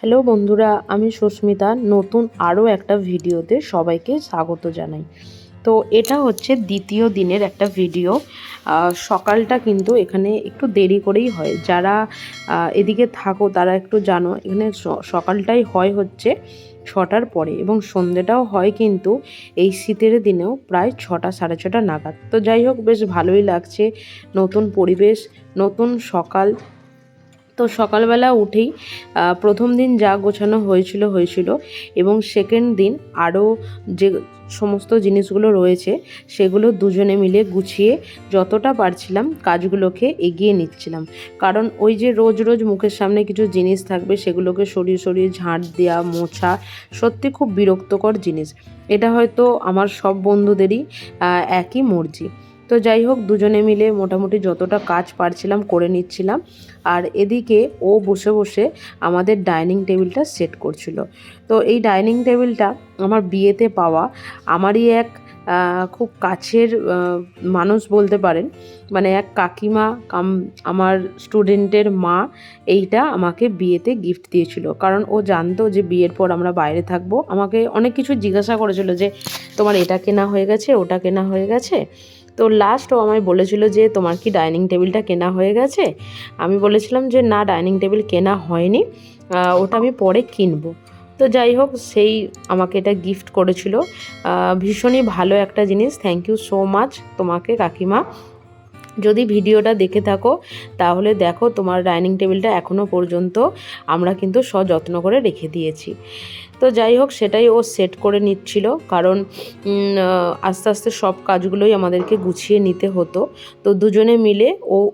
Hello বন্ধুরা, আমি সুস্মিতা নতুন আরও একটা ভিডিওতে সবাইকে স্বাগত জানাই। তো এটা হচ্ছে দ্বিতীয় দিনের একটা ভিডিও। সকালটা কিন্তু এখানে একটু দেরি করেই হয়। যারা এদিকে থাকো তারা একটু জানো, এখানে সকালটাই হয় হচ্ছে 6টার পরে এবং সন্ধ্যেটাও হয় কিন্তু এই শীতের দিনেও প্রায় 6টা সাড়ে 6টা নাগাদ। তো যাই হোক, বেশ ভালোই লাগছে, নতুন পরিবেশ, নতুন সকাল। তো সকালবেলা উঠেই প্রথম দিন যা গোছানো হয়েছিল এবং সেকেন্ড দিন আরও যে সমস্ত জিনিসগুলো রয়েছে সেগুলো দুজনে মিলে গুছিয়ে যতটা পারছিলাম কাজগুলোকে এগিয়ে নিচ্ছিলাম। কারণ ওই যে রোজ রোজ মুখের সামনে কিছু জিনিস থাকবে, সেগুলোকে সরিয়ে সরিয়ে ঝাঁট দেওয়া, মোছা সত্যি খুব বিরক্তকর জিনিস। এটা হয়তো আমার সব বন্ধুদেরই একই মর্জি। তো যাই হোক, দুজনে মিলে মোটামুটি যতটা কাজ পারছিলাম করে নিচ্ছিলাম। আর এদিকে ও বসে বসে আমাদের ডাইনিং টেবিলটা সেট করছিল। তো এই ডাইনিং টেবিলটা আমার বিয়েতে পাওয়া, আমারই এক খুব কাছের মানুষ বলতে পারেন, মানে এক কাকিমা আমার স্টুডেন্টের মা এইটা আমাকে বিয়েতে গিফট দিয়েছিল। কারণ ও জানতো যে বিয়ের পর আমরা বাইরে থাকবো। আমাকে অনেক কিছু জিজ্ঞাসা করেছিল যে তোমার এটা কেনা হয়ে গেছে, ওটা কেনা হয়ে গেছে। তো লাস্ট ও আমায় বলেছিল যে তোমার কি ডাইনিং টেবিলটা কেনা হয়ে গেছে। আমি বলেছিলাম যে না, ডাইনিং টেবিল কেনা হয়নি, ওটা আমি পরে কিনবো। তো যাই হোক, সেই আমাকে এটা গিফট করেছিল। ভীষণই ভালো একটা জিনিস। থ্যাংক ইউ সো মাচ তোমাকে কাকিমা। যদি ভিডিওটা দেখে থাকো তাহলে দেখো, তোমার ডাইনিং টেবিলটা এখনও পর্যন্ত আমরা কিন্তু সযত্ন করে রেখে দিয়েছি। তো যাই হোক, সেটাই ও সেট করে নিচ্ছিল, কারণ আস্তে আস্তে সব কাজগুলোই আমাদেরকে গুছিয়ে নিতে হতো। তো দুজনে মিলে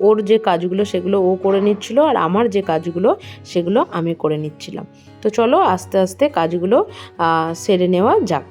ওর যে কাজগুলো সেগুলো ও করে নিচ্ছিল, আর আমার যে কাজগুলো সেগুলো আমি করে নিচ্ছিলাম। তো চলো আস্তে আস্তে কাজগুলো সেরে নেওয়া যাক।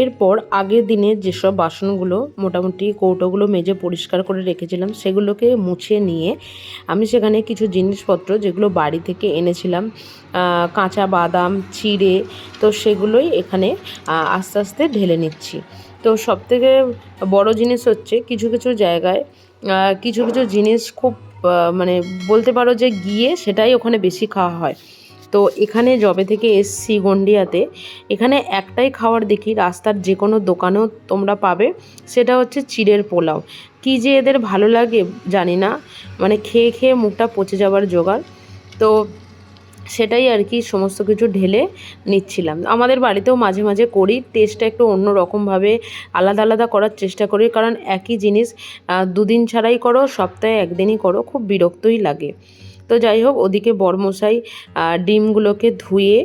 এরপর আগের দিনে যেসব বাসনগুলো মোটামুটি কৌটোগুলো মেজে পরিষ্কার করে রেখেছিলাম সেগুলোকে মুছে নিয়ে আমি সেখানে কিছু জিনিসপত্র যেগুলো বাড়ি থেকে এনেছিলাম, কাঁচা বাদাম চিড়ে, তো সেগুলোই এখানে আস্তে আস্তে ঢেলে নিচ্ছি। তো সবথেকে বড় জিনিস হচ্ছে কিছু কিছু জায়গায় কিছু কিছু জিনিস খুব মানে বলতে পারো যে গিয়ে সেটাই ওখানে বেশি খাওয়া হয়। তো এখানে যবে থেকে এসছি গন্ডিয়াতে, এখানে একটাই খাবার দেখি রাস্তার যে কোনো দোকানেও তোমরা পাবে, সেটা হচ্ছে চিড়ের পোলাও। কী যে এদের ভালো লাগে জানি না, মানে খেয়ে খেয়ে মুখটা পচে যাবার জোগাড়। তো সেটাই আর কি সমস্ত কিছু ঢেলে নিচ্ছিলাম। আমাদের বাড়িতেও মাঝে মাঝে করি, টেস্টটা একটু অন্য রকমভাবে আলাদা আলাদা করার চেষ্টা করি, কারণ একই জিনিস দুদিন ছাড়াই করো, সপ্তাহে একদিনই করো, খুব বিরক্তই লাগে। তো যাই হোক, ওদিকে বরমশাই ডিমগুলোকে ধুয়ে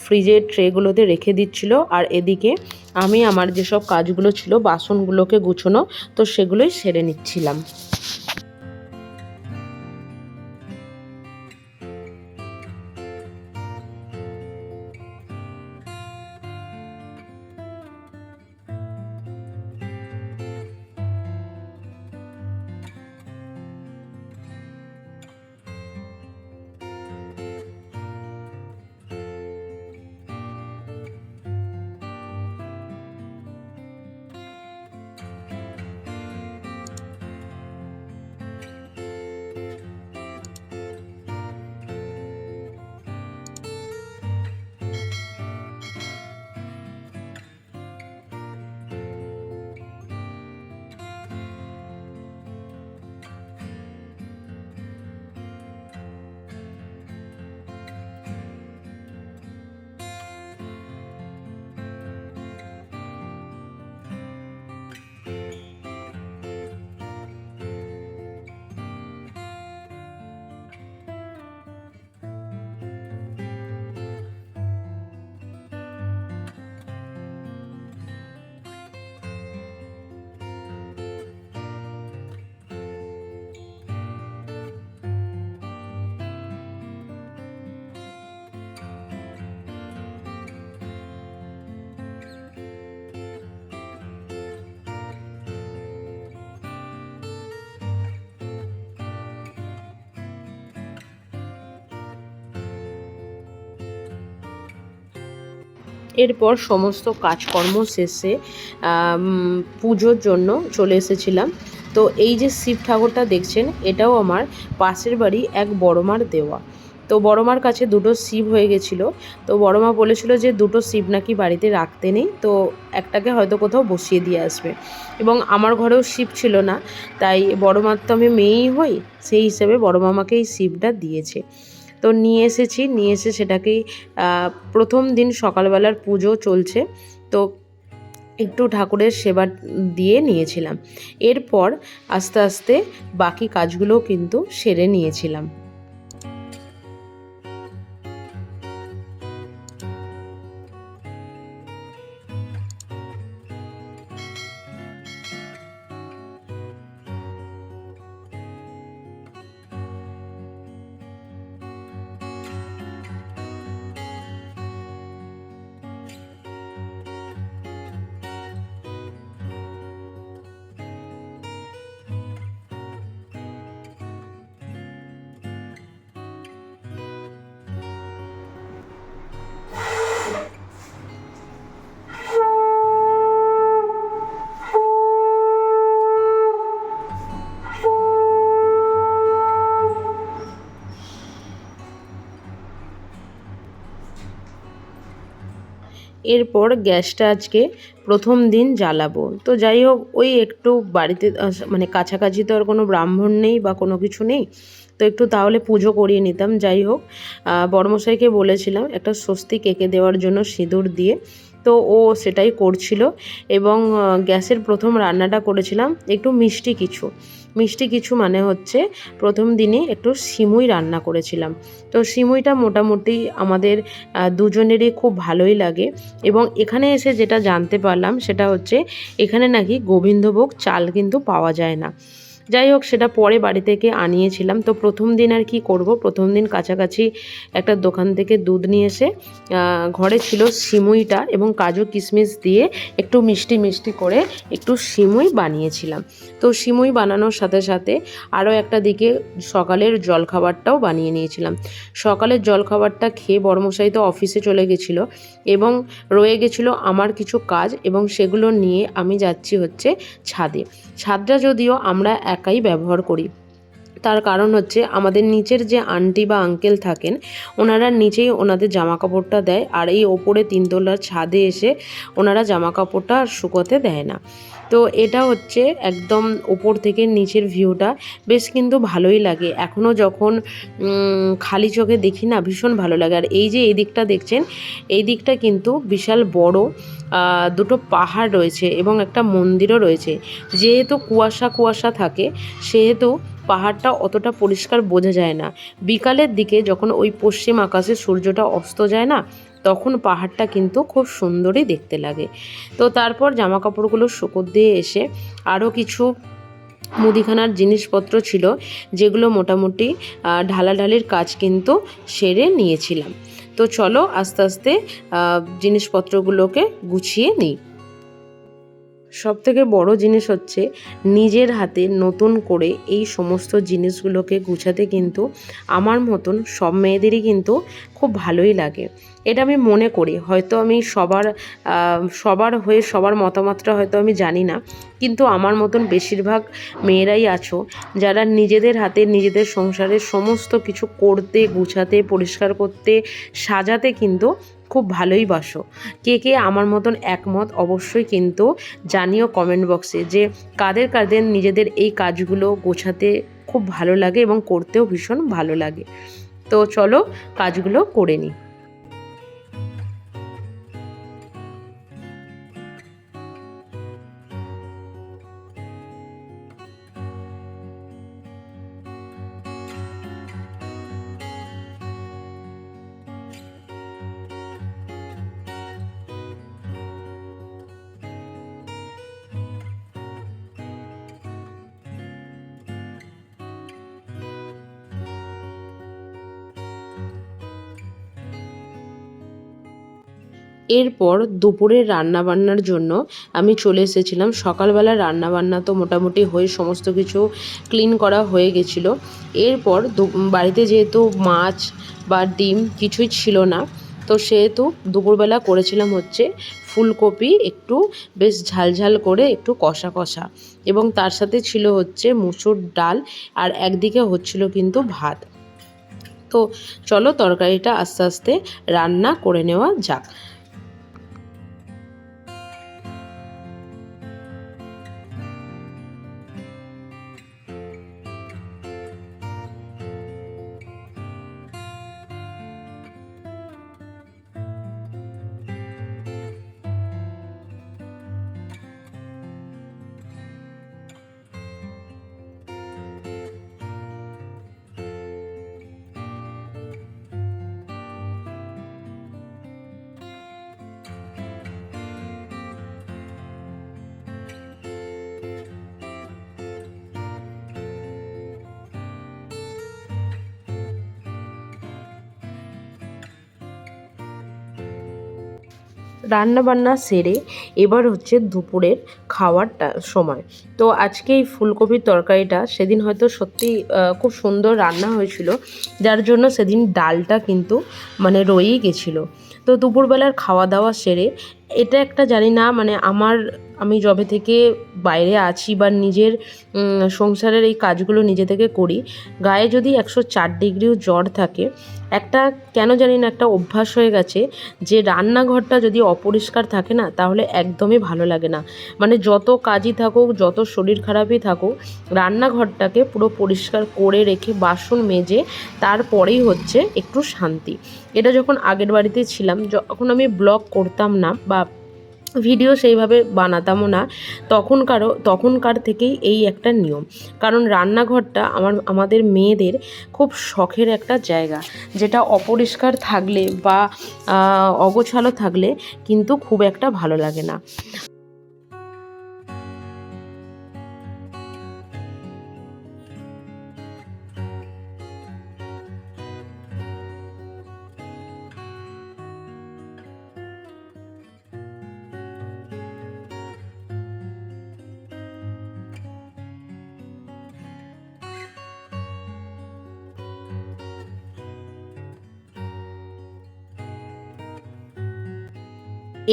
ফ্রিজের ট্রেগুলোতে রেখে দিচ্ছিল, আর এদিকে আমি আমার যেসব কাজগুলো ছিল বাসনগুলোকে গুছোনো, তো সেগুলোই সেরে নিচ্ছিলাম। এরপর সমস্ত কাজকর্ম শেষে পুজোর জন্য চলে এসেছিলাম। তো এই যে শিব ঠাকুরটা দেখছেন, এটাও আমার পাশের বাড়ি এক বড়মার দেওয়া। তো বড়মার কাছে দুটো শিব হয়ে গেছিলো। তো বড়মা বলেছিল যে দুটো শিব নাকি বাড়িতে রাখতে নেই, তো একটাকে হয়তো কোথাও বসিয়ে দিয়ে আসবে। এবং আমার ঘরেও শিব ছিল না, তাই বড়মার তো আমি মেয়েই হই, সেই হিসেবে বড়মা আমাকে এই শিবটা দিয়েছে। তো নিয়ে এসেছি, নিয়ে এসে সেটাকেই প্রথম দিন সকালবেলার পুজো চলছে, তো একটু ঠাকুরের সেবা দিয়ে নিয়েছিলাম। এরপর আস্তে আস্তে বাকি কাজগুলোও কিন্তু সেরে নিয়েছিলাম। এরপর গ্যাসটা আজকে প্রথম দিন জ্বালাবো। তো যাই হোক, ওই একটু বাড়িতে মানে কাছাকাছি তো আর কোনো ব্রাহ্মণ নেই বা কোনো কিছু নেই, তো একটু তাহলে পুজো করিয়ে নিতাম। যাই হোক, বড়মশাইকে বলেছিলাম একটা স্বস্তিক এঁকে দেওয়ার জন্য সিঁদুর দিয়ে, তো ও সেটাই করছিল। এবং গ্যাসের প্রথম রান্নাটা করেছিলাম একটু মিষ্টি কিছু মানে হচ্ছে প্রথম দিনে একটু সিমুই রান্না করেছিলাম। তো সিমুইটা মোটামুটি আমাদের দুজনেরই খুব ভালোই লাগে। এবং এখানে এসে যেটা জানতে পারলাম সেটা হচ্ছে এখানে নাকি গোবিন্দভোগ চাল কিন্তু পাওয়া যায় না। যাই হোক, সেটা পরে বাড়ি থেকে আনিয়েছিলাম। তো প্রথম দিন আর কি করব, প্রথম দিন কাছাকাছি একটা দোকান থেকে দুধ নিয়ে এসে ঘরে ছিল সিমুইটা এবং কাজু কিশমিশ দিয়ে একটু মিষ্টি মিষ্টি করে একটু সিমুই বানিয়েছিলাম। তো সিমুই বানানোর সাথে সাথে আরও একটা দিকে সকালের জলখাবারটাও বানিয়ে নিয়েছিলাম। সকালের জলখাবারটা খেয়ে বড়মশাই তো অফিসে চলে গেছিলো এবং রয়ে গেছিলো আমার কিছু কাজ, এবং সেগুলো নিয়ে আমি যাচ্ছি হচ্ছে ছাদটা যদিও আমরা একাই ব্যবহার করি। তার কারণ হচ্ছে আমাদের নিচের যে আন্টি বা আঙ্কেল থাকেন, ওনারা নিচেই ওনাদের জামা কাপড়টা দেয়, আর এই ওপরে তিনতলার ছাদে এসে ওনারা জামা কাপড়টা আর শুকোতে দেয় না। তো এটা হচ্ছে একদম ওপর থেকে নিচের ভিউটা বেশ কিন্তু ভালোই লাগে। এখনও যখন খালি চোখে দেখি না, ভীষণ ভালো লাগে। আর এই যে এই দিকটা দেখছেন, এই দিকটা কিন্তু বিশাল বড় দুটো পাহাড় রয়েছে এবং একটা মন্দিরও রয়েছে। যেহেতু কুয়াশা থাকে, সেহেতু পাহাড়টা অতটা পরিষ্কার বোঝা যায় না। বিকালের দিকে যখন ওই পশ্চিম আকাশে সূর্যটা অস্ত যায় না, তখন পাহাড়টা কিন্তু খুব সুন্দরই দেখতে লাগে। তো তারপর জামা কাপড়গুলো শুকোতে দিয়ে এসে আরও কিছু মুদিখানার জিনিসপত্র ছিল, যেগুলো মোটামুটি ঢালাঢালির কাজ কিন্তু সেরে নিয়েছিলাম। তো চলো আস্তে আস্তে জিনিসপত্রগুলোকে গুছিয়ে নিই। সবথেকে বড় জিনিস হচ্ছে নিজের হাতে নতুন করে এই সমস্ত জিনিসগুলোকে গুছাতে কিন্তু আমার মতন সব মেয়েদেরই কিন্তু খুব ভালোই লাগে। এটা আমি মনে করি, হয়তো আমি সবার হয়ে সবার মতামতটা হয়তো আমি জানি না, কিন্তু আমার মতন বেশিরভাগ মেয়েরাই আছো যারা নিজেদের হাতে নিজেদের সংসারের সমস্ত কিছু করতে, গুছাতে, পরিষ্কার করতে, সাজাতে কিন্তু খুব ভালোই বাসো। কে কে আমার মতন একমত অবশ্যই কিন্তু জানিও কমেন্ট বক্সে, যে কাদের কাদের নিজেদের এই কাজগুলো গোছাতে খুব ভালো লাগে এবং করতেও ভীষণ ভালো লাগে। তো চলো কাজগুলো করে নিই। এরপর দুপুরের রান্নাবান্নার জন্য আমি চলে এসেছিলাম। সকালবেলা রান্নাবান্না তো মোটামুটি হয়ে সমস্ত কিছু ক্লিন করা হয়ে গেছিলো। এরপর বাড়িতে যেহেতু মাছ বা ডিম কিছুই ছিল না, তো সেহেতু দুপুরবেলা করেছিলাম হচ্ছে ফুলকপি একটু বেশ ঝালঝাল করে একটু কষা কষা, এবং তার সাথে ছিল হচ্ছে মুসুর ডাল, আর একদিকে হচ্ছিল কিন্তু ভাত। তো চলো তরকারিটা আস্তে আস্তে রান্না করে নেওয়া যাক। রান্না বান্না সেরে এবার হচ্ছে দুপুরের খাওয়ার সময়। তো আজকে এই ফুলকপির তরকারিটা সেদিন হয়তো সত্যি খুব সুন্দর রান্না হয়েছিল, যার জন্য সেদিন ডালটা কিন্তু মানে রয়েই গেছিলো। তো দুপুরবেলার খাওয়া দাওয়া সেরে এটা একটা জানি না মানে আমি যবে থেকে বাইরে আছি বা নিজের সংসারের এই কাজগুলো নিজে থেকে করি, গায়ে যদি 104 ডিগ্রিও জ্বর থাকে, একটা কেন জানি না একটা অভ্যাস হয়ে গেছে যে রান্নাঘরটা যদি অপরিষ্কার থাকে না তাহলে একদমই ভালো লাগে না। মানে যত কাজই থাকুক, যত শরীর খারাপই থাকুক, রান্নাঘরটাকে পুরো পরিষ্কার করে রেখে বাসন মেজে তারপরেই হচ্ছে একটু শান্তি। এটা যখন আগের বাড়িতে ছিলাম, যখন আমি ব্লগ করতাম না বা ভিডিও সেইভাবে বানাতামও না, তখনকার থেকেই এই একটা নিয়ম। কারণ রান্নাঘরটা আমাদের মেয়েদের খুব শখের একটা জায়গা, যেটা অপরিষ্কার থাকলে বা অগোছালো থাকলে কিন্তু খুব একটা ভালো লাগে না।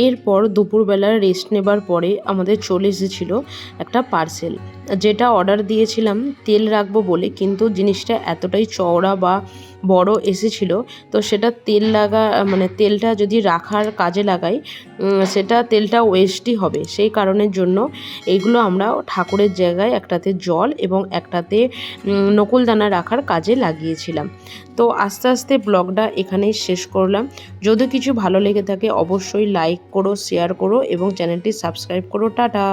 এরপর দুপুরবেলা রেস্ট নেবার পরে আমাদের চলে এসেছিলো একটা পার্সেল, যেটা অর্ডার দিয়েছিলাম তেল রাখবো বলে, কিন্তু জিনিসটা এতটাই চওড়া বা বড় এসেছিলো। তো সেটা মানে তেলটা যদি রাখার কাজে লাগাই, সেটা তেলটা ওয়েস্টই হবে। সেই কারণের জন্য এইগুলো আমরা ঠাকুরের জায়গায় একটাতে জল এবং একটাতে নকুলদানা রাখার কাজে লাগিয়েছিলাম। তো আস্তে আস্তে ব্লগটা এখানেই শেষ করলাম। যদি কিছু ভালো লেগে থাকে অবশ্যই লাইক করো, শেয়ার করো এবং চ্যানেলটি সাবস্ক্রাইব করো। টাটা।